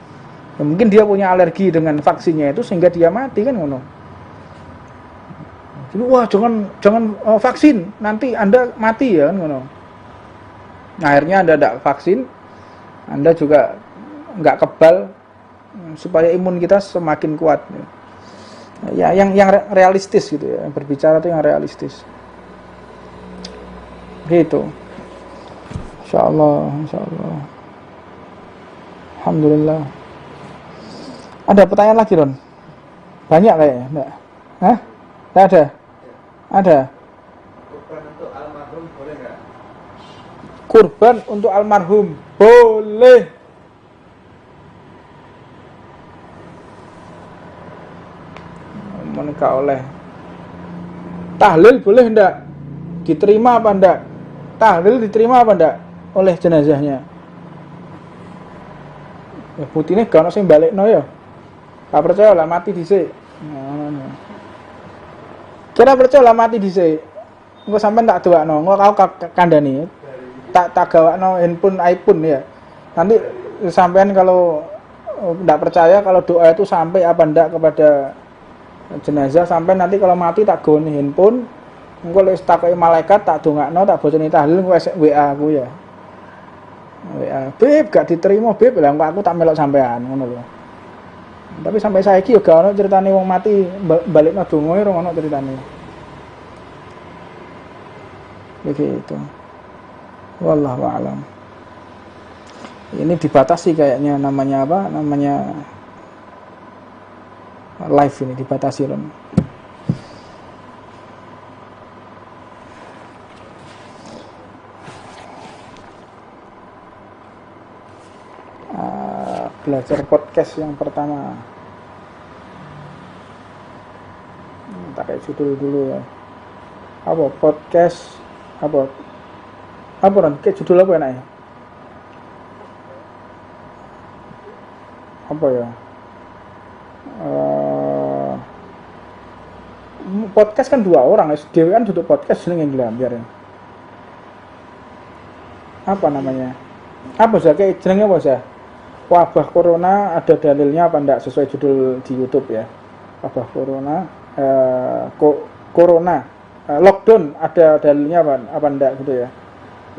Ya, mungkin dia punya alergi dengan vaksinnya itu sehingga dia mati kan ngono. Jadi wah jangan vaksin, nanti Anda mati ya kan ngono. Nah, akhirnya Anda tidak vaksin, Anda juga nggak kebal, supaya imun kita semakin kuat. Ya, yang realistis gitu ya, yang berbicara itu yang realistis. Gitu. Insyaallah. Alhamdulillah. Ada pertanyaan lagi, Ron? Banyak kayaknya, enggak? Hah? Enggak ada? Ada. Kurban untuk almarhum boleh nggak? Kurban untuk almarhum boleh. Menikah oleh. Tahlil boleh enggak? Diterima apa enggak? Tahlil diterima apa enggak oleh jenazahnya? Ya putihnya gak ono sing balekno ya. Gak percaya lah mati dhisik. Kira percaya lah mati dhisik. Engko sampean tak doakno, engko aku kandhani. Tak gawakno handphone iPhone ya. Nanti sampean kalau enggak percaya kalau doa itu sampai apa enggak kepada jenazah, sampai nanti kalau mati tak goni handphone. Engko lek takoki malaikat tak dongakno, tak boceni tahlil engko WA aku ya. WA, Beb, gak diterima Beb, lah aku tak melok sampean ngono lho. Tapi sampai saiki yo gak ono critane wong mati balikno donga ora ono critane. Begitu. Wallahu a'lam. Ini dibatasi kayaknya, namanya apa? Namanya live ini dibatasi loh. Belajar podcast yang pertama. Tak kayak judul dulu ya. Apa podcast apa Ron? Kayak judul apa enaknya? Apa ya? Podcast kan 2 orang, SDW kan duduk podcast jenenge biar ya. Apa namanya? Apa sih kayak jenenge apa sih? Wabah corona ada dalilnya apa enggak sesuai judul di YouTube ya? Wabah corona lockdown ada dalilnya apa enggak gitu ya?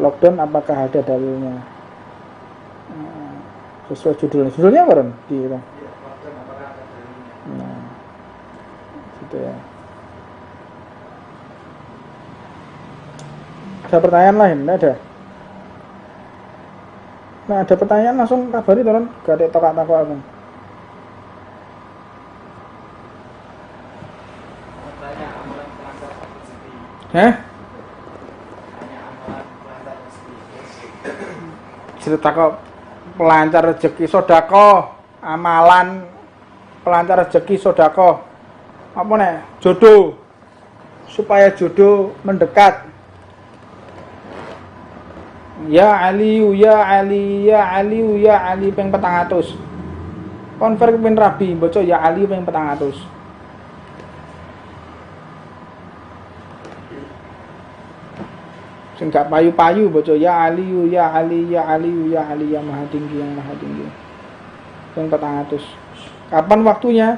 Lockdown apakah ada dalilnya? Sesuai judulnya apa Ron? Di itu. Iya, lockdown apakah ada dalilnya? Nah, gitu ya. Ada pertanyaan lain? Enggak ada? Nah, ada pertanyaan langsung kabari Ron. Gak ada tokak-tokak apa. Tanya amalan pelancar rezeki. Hah? Tanya amalan pelancar rezeki. Cerita kok pelancar rezeki sodako, amalan pelancar rezeki sodako. Apa nih? Jodoh. Supaya jodoh mendekat. Ya Ali, ya Ali, ya Ali, ya Ali ping 400. Konver ping rabi, baca ya Ali ping 400. Sing gak payu-payu baca ya Ali, ya Ali, ya Ali, ya Ali yang maha tinggi, yang maha tinggi. Ping 400. Kapan waktunya?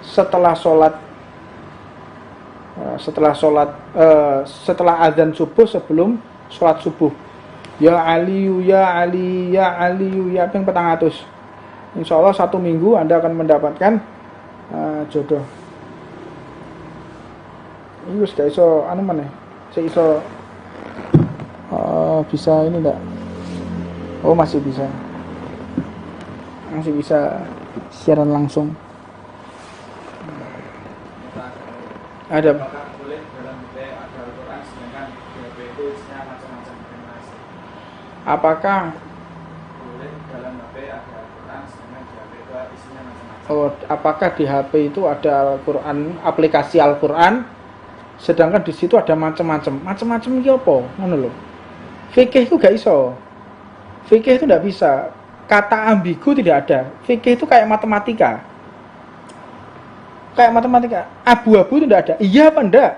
Setelah azan subuh sebelum sholat subuh. Ya Ali, ya Ali, ya Ali, ya ping 400. Insyaallah 1 minggu Anda akan mendapatkan jodoh. Ini wis gak iso anu meneh. Sik iso bisa ini enggak? Oh, masih bisa. Masih bisa siaran langsung. Ada Apakah boleh dalam HP ada Al-Quran sedangkan di HP itu isinya macam-macam informasi? apakah Boleh dalam HP ada Al-Quran sedangkan di HP itu isinya macam-macam. apakah di HP itu ada Al-Qur'an, aplikasi Al-Qur'an, sedangkan di situ ada macam-macam. Macam-macam iki apa? Ngono lho. Fikih itu gak iso. Fikih itu enggak bisa. Kata ambigu tidak ada. Fikih itu kayak matematika. Kayak matematika. Abu-abu itu tidak ada. Iya apa enggak?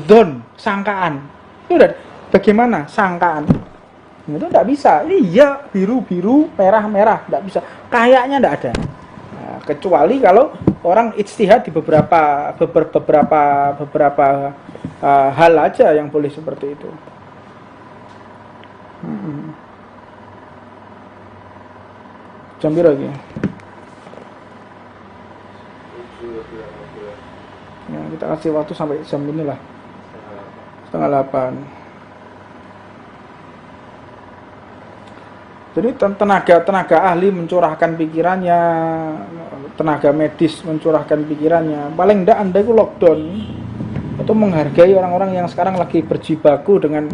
Zon, sangkaan. Itu udah bagaimana sangkaan? Itu enggak bisa. Iya, biru-biru, merah-merah, enggak bisa. Kayaknya enggak ada. Nah, kecuali kalau orang ijtihad di beberapa hal aja yang boleh seperti itu. Jam berapa lagi? Ya, kita kasih waktu sampai jam inilah, 7:30. Jadi tenaga ahli mencurahkan pikirannya, tenaga medis mencurahkan pikirannya. Paling enggak Anda itu lockdown, itu menghargai orang-orang yang sekarang lagi berjibaku dengan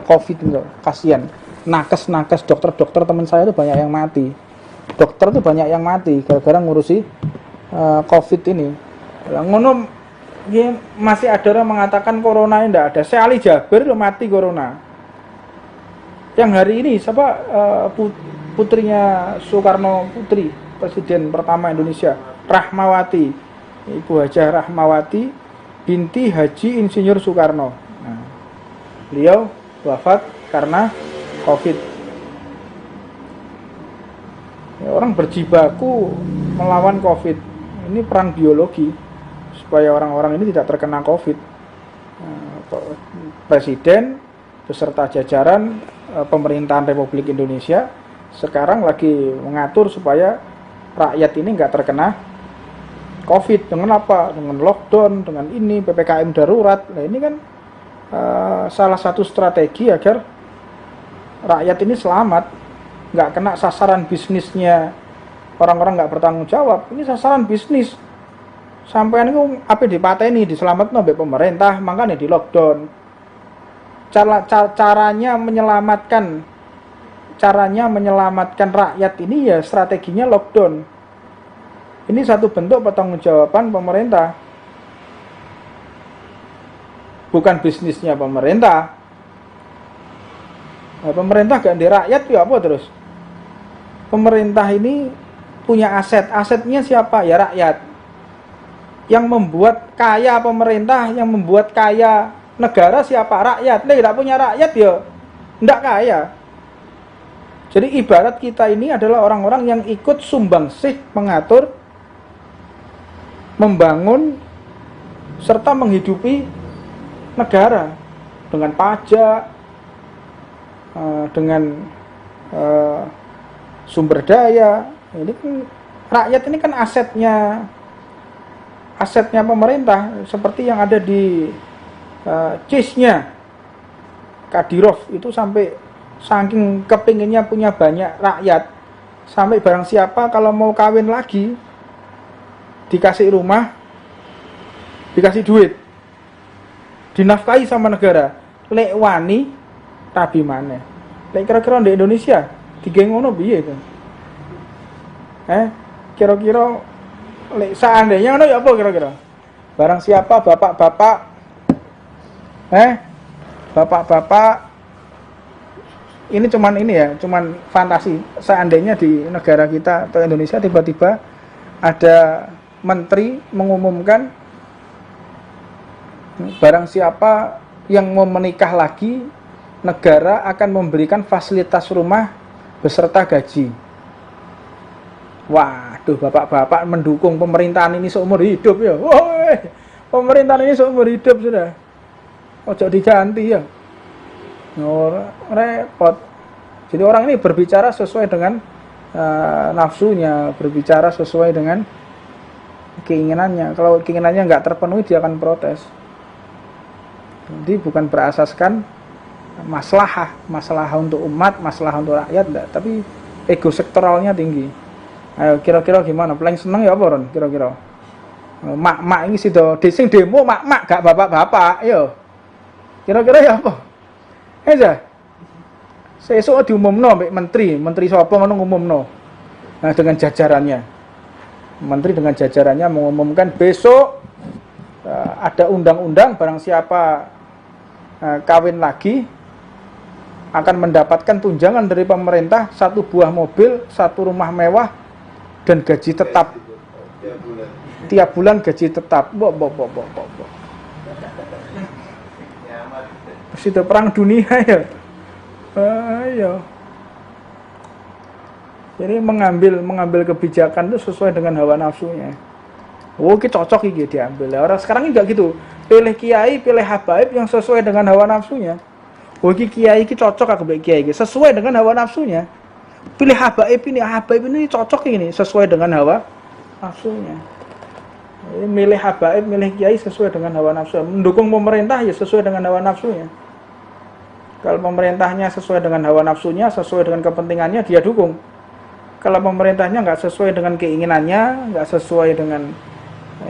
COVID itu. Kasihan. Nakes dokter teman saya itu banyak yang mati. Dokter itu banyak yang mati gara-gara ngurusi COVID ini. Ngono masih ada orang mengatakan corona ini tidak ada. Saya Ali Jaber itu mati corona. Yang hari ini siapa putrinya Soekarno Putri, presiden pertama Indonesia, Rahmawati, Ibu Hajah Rahmawati binti Haji Insinyur Soekarno. Nah, beliau wafat karena COVID. Ya, orang berjibaku melawan COVID. Ini perang biologi supaya orang-orang ini tidak terkena COVID. Presiden beserta jajaran pemerintahan Republik Indonesia sekarang lagi mengatur supaya rakyat ini nggak terkena COVID. Dengan apa? Dengan lockdown, dengan ini PPKM darurat. Nah, ini kan salah satu strategi agar rakyat ini selamat, nggak kena sasaran bisnisnya orang-orang nggak bertanggung jawab. Ini sasaran bisnis. Sampai ini apa dipateni, diselamatkan oleh pemerintah, makanya di lockdown. Caranya menyelamatkan rakyat ini ya strateginya lockdown. Ini satu bentuk pertanggungjawaban pemerintah. Bukan bisnisnya pemerintah. Nah, pemerintah gak di rakyat ya apa terus? Pemerintah ini punya aset. Asetnya siapa? Ya rakyat. Yang membuat kaya pemerintah, yang membuat kaya negara siapa? Rakyat. Nah, tidak punya rakyat ya tidak kaya. Jadi ibarat kita ini adalah orang-orang yang ikut sumbangsih mengatur, membangun, serta menghidupi negara dengan pajak, dengan sumber daya. Ini kan rakyat ini kan asetnya pemerintah, seperti yang ada di CIS-nya Kadyrov itu, sampai saking kepinginnya punya banyak rakyat, sampai barang siapa kalau mau kawin lagi dikasih rumah, dikasih duit, dinafkahi sama negara. Lek wani rabi maneh. Lek kira-kira di Indonesia digeng ngono piye itu? Kira-kira lek seandainya ngono ya apa kira-kira? Barang siapa bapak-bapak bapak-bapak ini cuman fantasi. Seandainya di negara kita atau Indonesia tiba-tiba ada menteri mengumumkan barang siapa yang mau menikah lagi, negara akan memberikan fasilitas rumah beserta gaji. Waduh, bapak-bapak mendukung pemerintahan ini seumur hidup ya. Woi, pemerintahan ini seumur hidup sudah. Ojo diganti ya. Repot. Jadi orang ini berbicara sesuai dengan nafsunya, berbicara sesuai dengan keinginannya. Kalau keinginannya nggak terpenuhi, dia akan protes. Jadi bukan berasaskan masalah untuk umat, masalah untuk rakyat, enggak, tapi ego sektoralnya tinggi. Ayo kira-kira gimana? Paling seneng ya apa Ron? Kira-kira mak-mak ini sih sing demo mak-mak gak bapak-bapak, yo. Kira-kira ya apa? Aja. Sesuk diumumno mbek menteri sapa ngono ngumumno. Nah, dengan jajarannya. Menteri dengan jajarannya mengumumkan besok ada undang-undang barang siapa kawin lagi akan mendapatkan tunjangan dari pemerintah 1 buah mobil, 1 rumah mewah, dan gaji tetap. Tiap bulan gaji tetap. Itu perang dunia ya. Ayo. Jadi mengambil kebijakan itu sesuai dengan hawa nafsunya. Oh, ini cocok ini diambil. Orang sekarang ini enggak gitu. Pilih kiai, pilih habaib yang sesuai dengan hawa nafsunya. Oh, ini kiai ini cocok aku pilih kiai ini sesuai dengan hawa nafsunya. Pilih habaib ini cocok ini sesuai dengan hawa nafsunya. Jadi milih habaib, milih kiai sesuai dengan hawa nafsu. Mendukung pemerintah ya sesuai dengan hawa nafsunya. Kalau pemerintahnya sesuai dengan hawa nafsunya, sesuai dengan kepentingannya, dia dukung. Kalau pemerintahnya nggak sesuai dengan keinginannya, nggak sesuai dengan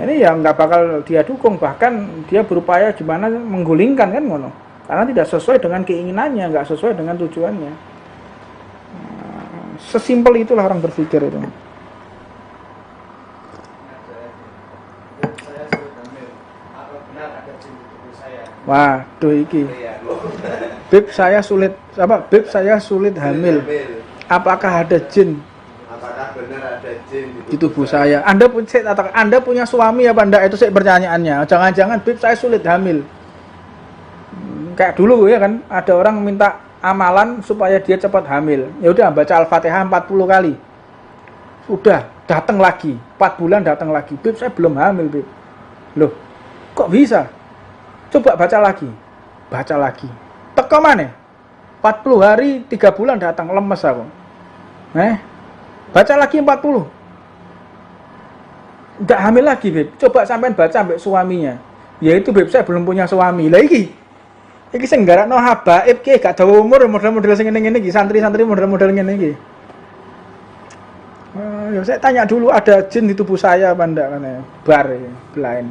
ini, ya nggak bakal dia dukung. Bahkan dia berupaya gimana menggulingkan kan ngono. Karena tidak sesuai dengan keinginannya, nggak sesuai dengan tujuannya. Sesimpel itulah orang berpikir itu. Waduh iki. Bib saya sulit hamil. Apakah ada jin? Apakah benar ada jin di tubuh saya? Anda punya suami apa enggak? Itu saya pertanyaannya. Jangan-jangan Bib saya sulit hamil. Kayak dulu ya kan, ada orang minta amalan supaya dia cepat hamil. Ya udah baca Al-Fatihah 40 kali. Udah, datang lagi. 4 bulan datang lagi. Bib saya belum hamil, Bib. Loh, kok bisa? Coba baca lagi. Baca lagi. Teko mana? 40 hari, 3 bulan datang, lemes aku. Baca lagi 40. Enggak hamil lagi, Beb. Coba sampean baca sampai suaminya. Yaitu, Beb, saya belum punya suami. Lah iki sing nggarakno habaib ki gak dawa umur model-model sing ngene-ngene iki, santri-santri model-model ngene iki. Ya saya tanya dulu, ada jin di tubuh saya apa enggak katanya. Bar ya, blind.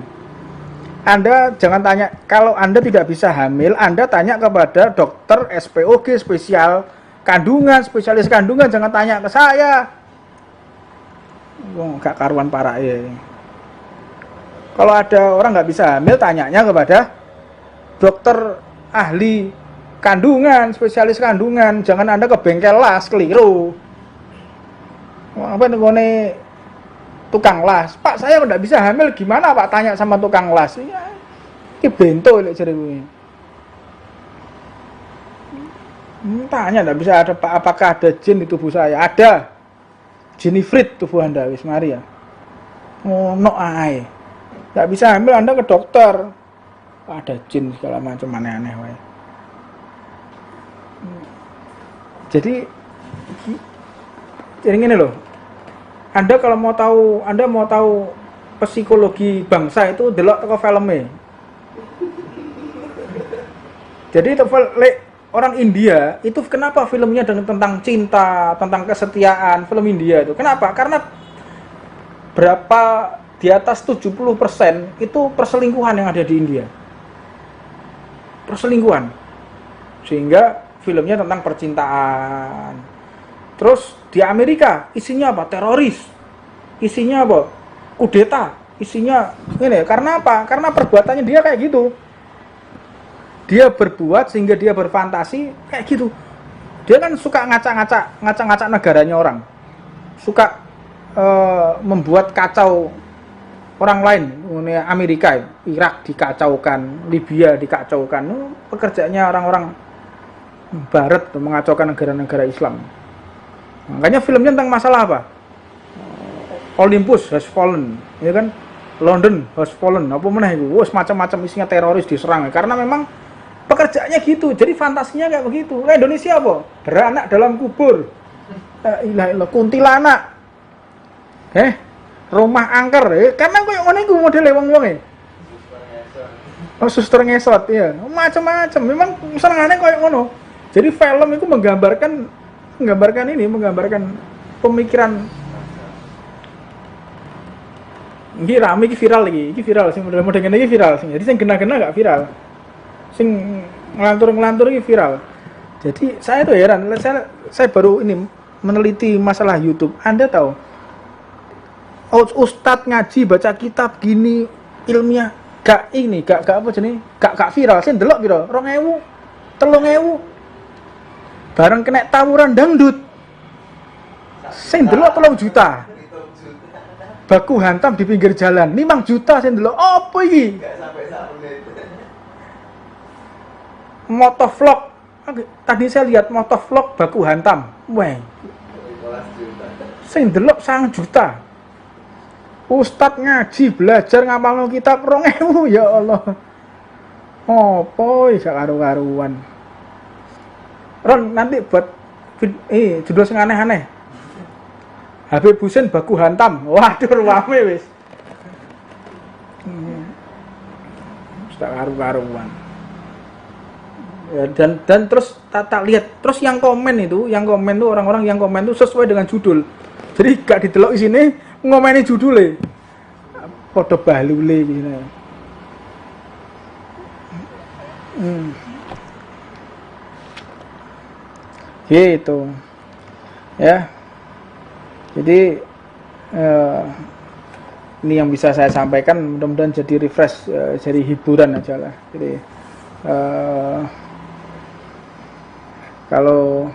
Anda jangan tanya, kalau Anda tidak bisa hamil, Anda tanya kepada dokter SPOG, spesial kandungan, spesialis kandungan, jangan tanya ke saya. Wong gak karuan parake. Kalau ada orang nggak bisa hamil, tanyanya kepada dokter ahli kandungan, spesialis kandungan. Jangan Anda ke bengkel las, keliru. Apa nih tukang las? Pak, saya nggak bisa hamil, gimana Pak? Tanya sama tukang las. Ya, ini bento lek jare kuwi. Tanya nggak bisa ada Pak, apakah ada jin di tubuh saya? Ada. Jin ifrit tubuh Anda, wis mari ya. Ngono ae. Nggak bisa hamil, Anda ke dokter. Ada jin segala macam aneh-aneh wae. Jadi gini loh. Anda kalau mau tahu psikologi bangsa itu delok teko filmnya. Jadi orang India itu kenapa filmnya tentang cinta, tentang kesetiaan, film India itu. Kenapa? Karena berapa di atas 70% itu perselingkuhan yang ada di India. Perselingkuhan. Sehingga filmnya tentang percintaan. Terus di Amerika isinya apa? Teroris. Isinya apa? Kudeta. Isinya ini. Karena apa? Karena perbuatannya dia kayak gitu. Dia berbuat sehingga dia berfantasi kayak gitu. Dia kan suka ngaca-ngaca negaranya orang. Suka membuat kacau orang lain. Amerika, Irak dikacaukan, Libya dikacaukan. Pekerjaannya orang-orang Barat mengacaukan negara-negara Islam. Makanya filmnya tentang masalah apa? Olympus has fallen, ya kan? London has fallen. Apa meneh itu? Macam-macam isinya teroris diserang. Karena memang pekerjaannya gitu. Jadi fantasinya kayak begitu. Indonesia apa? Beranak dalam kubur. Ilah kuntilanak. Rumah angker. Karena koyo ngene iku modele wong-wonge. Oh, suster ngesot ya. Macam-macam. Memang senengane koyo ngono. Jadi film itu menggambarkan pemikiran. Iki rame, iki viral lagi. Iki viral sing model-model ngene iki viral sing. Jadi sing gena-gena gak viral. Sing ngelantur-ngelantur iki viral. Jadi saya tuh heran, saya baru ini meneliti masalah YouTube. Anda tahu? Ustadz ngaji baca kitab gini ilmiah gak apa jenis? Gak viral. Sing delok piro? 2000, 3000. Bareng kena tawuran dangdut. Sing delok 3 juta. Baku hantam di pinggir jalan 5 juta sing delok. Apa iki? Enggak sampai 1 menit. Motovlog. Tadi saya lihat motovlog baku hantam. Wah. 15 juta. Sing delok 1 juta. Ustadz ngaji belajar ngapalno kitab 2000 ya Allah. Opo iki karu-karuan. Ron nanti buat judul sing aneh-aneh. Habib Husin baku hantam. Waduh rame wis. Sudah karu-karuan. Ya, dan terus tak lihat terus yang komen tuh orang-orang yang komen tuh sesuai dengan judul. Jadi gak didelok di sini ngomeni judule. Padha balule ngene. Gitu. Ya. Jadi ini yang bisa saya sampaikan, mudah-mudahan jadi refresh, jadi hiburan aja lah. Jadi kalau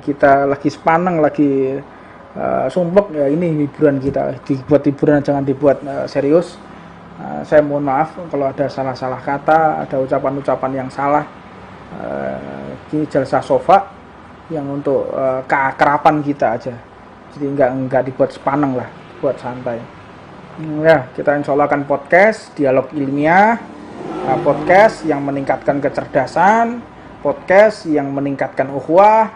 kita lagi sepaneng, lagi sumpek ya ini hiburan kita. Dibuat hiburan, jangan dibuat serius. Saya mohon maaf kalau ada salah-salah kata, ada ucapan-ucapan yang salah. Ini jalsah sofa yang untuk keakraban kita aja. Jadi enggak dibuat sepaneng lah, buat santai. Ya, kita insya Allah akan podcast dialog ilmiah, podcast yang meningkatkan kecerdasan, podcast yang meningkatkan ukhuwah,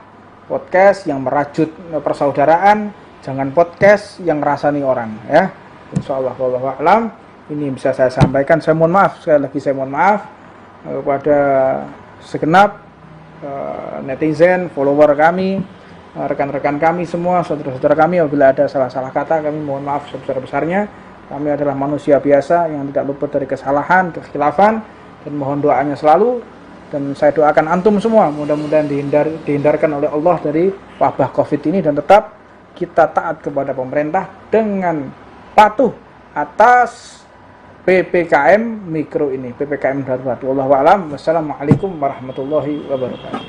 podcast yang merajut persaudaraan, jangan podcast yang ngerasani orang, ya. Insya Allah, wallahu a'lam. Ini bisa saya sampaikan. Saya mohon maaf, sekali lagi saya mohon maaf kepada segenap netizen, follower kami, rekan-rekan kami semua, saudara-saudara kami. Apabila ada salah-salah kata, kami mohon maaf sebesar-besarnya. Kami adalah manusia biasa yang tidak luput dari kesalahan, kekhilafan, dan mohon doanya selalu. Dan saya doakan antum semua mudah-mudahan dihindarkan oleh Allah dari wabah COVID ini dan tetap kita taat kepada pemerintah dengan patuh atas PPKM mikro ini, PPKM darurat. Wallahu a'lam. Wassalamualaikum warahmatullahi wabarakatuh.